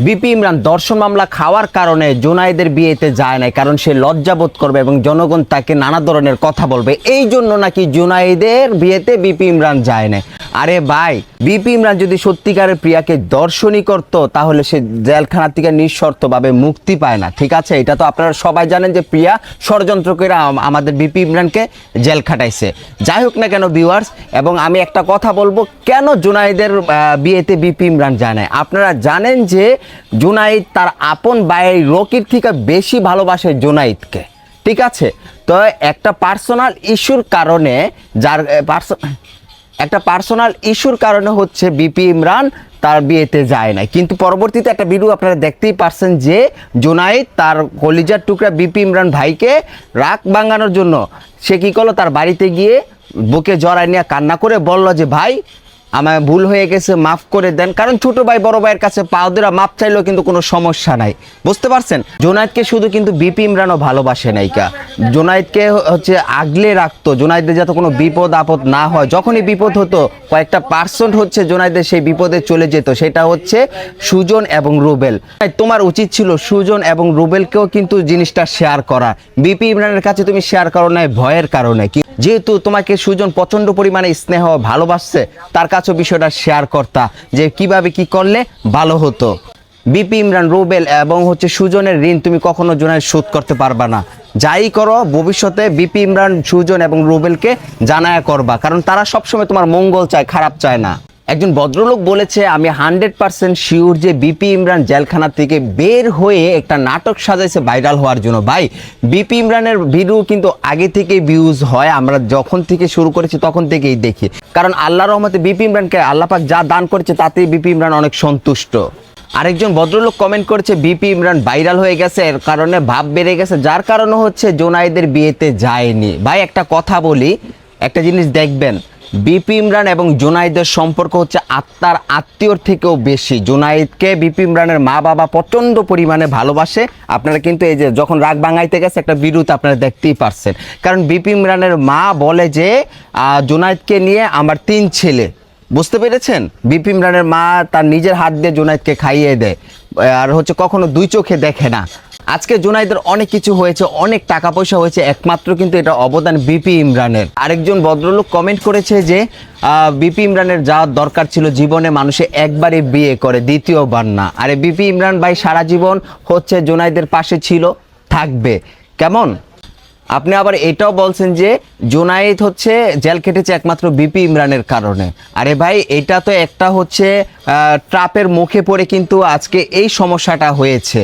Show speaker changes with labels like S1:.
S1: BP Imran দর্শন মামলা খাওয়ার কারণে জুনায়েদের বিয়েতে যায় না, কারণ সে লজ্জাবোধ করবে এবং জনগণ তাকে নানা ধরনের কথা বলবে, এই জন্য নাকি জুনায়েদের বিয়েতে বিপি ইমরান যায় না। আরে ভাই, বিপি ইমরান যদি সত্যিকারের প্রিয়াকে দর্শনই করত তাহলে সে জেলখানা থেকে নিঃশর্তভাবে মুক্তি পায় না, ঠিক আছে? এটা তো আপনারা সবাই জানেন যে প্রিয়া ষড়যন্ত্র করে আমাদের বিপি ইমরানকে জেল খাটাইছে। যাই হোক না কেন ভিউয়ার্স, এবং আমি একটা কথা বলবো, কেন জুনায়েদের বিয়েতে বিপি ইমরান যায় না? আপনারা জানেন যে জুনায়েদ তার আপন ভাই রকির থেকে বেশি ভালোবাসে জুনায়েদকে, ঠিক আছে? তো একটা পার্সোনাল ইস্যুর কারণে হচ্ছে বিপি ইমরান তার বিয়েতে যায় না। কিন্তু পরবর্তীতে একটা ভিডিও আপনারা দেখতেই পারছেন যে জুনায়েদ তার কলিজার টুকরা বিপি ইমরান ভাইকে রাগ ভাঙানোর জন্য সে কী করলো, তার বাড়িতে গিয়ে বুকে জড়ায় নিয়ে কান্না করে বলল যে ভাই আমার ভুল হয়ে গেছে, মাফ করে দেন। কারণ ছোট ভাই বড় ভাইয়ের কাছে পাও দেওয়া মাপ চাইলেও কিন্তু কোনো সমস্যা নাই, বুঝতে পারছেন? জুনায়েদকে শুধু কিন্তু বিপি ইমরানও ভালোবাসে নাইকা, জুনায়েদকে হচ্ছে আগলে রাখতো, জুনায়েদের যাতে কোনো বিপদ আপদ না হয়। যখনই বিপদ হতো কয়েকটা পার্সেন্ট হচ্ছে জুনায়েদের সেই বিপদে চলে যেত, সেটা হচ্ছে সুজন এবং রুবেল। তোমার উচিত ছিল সুজন এবং রুবেলকেও কিন্তু জিনিসটা শেয়ার করা। বিপি ইমরানের কাছে তুমি শেয়ার করো না ভয়ের কারণে, যেহেতু তোমাকে সুজন প্রচণ্ড পরিমাণে স্নেহ ভালোবাসছে, তার কাছেও বিষয়টা শেয়ার করতা যে কিভাবে কি করলে ভালো হতো। বিপি ইমরান, রুবেল এবং হচ্ছে সুজনের ঋণ তুমি কখনো জুনায়েদ শোধ করতে পারবা না। যাই করো ভবিষ্যতে বিপি ইমরান, সুজন এবং রুবেলকে জানায়া করবা, কারণ তারা সবসময় তোমার মঙ্গল চায়, খারাপ চায় না। একজন ভদ্রলোক বলেছে, আমি 100% শিওর যে বিপি ইমরান জেলখানা থেকে বের হয়ে একটা নাটক সাজাইছে ভাইরাল হওয়ার জন্য। ভাই, বিপি ইমরানের ভিডিও কিন্তু আগে থেকেই ভিউজ হয়, আমরা যখন থেকে শুরু করেছি তখন থেকেই দেখি। কারণ আল্লাহর রহমতে বিপি ইমরানকে আল্লাহ পাক যা দান করেছে তাতেই বিপি ইমরান অনেক সন্তুষ্ট। আরেকজন ভদ্রলোক কমেন্ট করেছে, বিপি ইমরান ভাইরাল হয়ে গেছে, এর কারণে ভাব বেড়ে গেছে, যার কারণে হচ্ছে জুনায়েদের বিয়েতে যায়নি। ভাই একটা কথা বলি, একটা জিনিস দেখবেন, বিপি ইমরান এবং জুনায়েদের সম্পর্ক হচ্ছে আত্মার আত্মীয়র থেকেও বেশি। জুনায়েদকে বিপি ইমরানের মা বাবা প্রচণ্ড পরিমাণে ভালোবাসে। আপনারা কিন্তু এই যে যখন রাগ ভাঙাইতে গেছে একটা ভিডিওতে আপনারা দেখতেই পারছেন, কারণ বিপি ইমরানের মা বলে যে জুনায়েদকে নিয়ে আমার 3 ছেলে, বুঝতে পেরেছেন? বিপি ইমরানের মা তার নিজের হাত দিয়ে জুনায়েদকে খাইয়ে দেয়, আর হচ্ছে কখনো 2 চোখে দেখে না। আজকে জুনায়েদের অনেক কিছু হয়েছে, অনেক টাকা পয়সা হয়েছে, একমাত্র কিন্তু এটা অবদান বিপি ইমরানের। আরেকজন ভদ্রলোক কমেন্ট করেছে যে বিপি ইমরানের যাওয়ার দরকার ছিল জীবনে, মানুষে একবারই বিয়ে করে, দ্বিতীয়বার না। আরে বিপি ইমরান ভাই সারা জীবন হচ্ছে জুনায়েদের পাশে ছিল, থাকবে। কেমন? আপনি আবার এটাও বলছেন যে জুনায়েদ হচ্ছে জেল কেটেছে একমাত্র বিপি ইমরানের কারণে। আরে ভাই, এটা তো একটা হচ্ছে ট্রাপের মুখে পড়ে কিন্তু আজকে এই সমস্যাটা হয়েছে।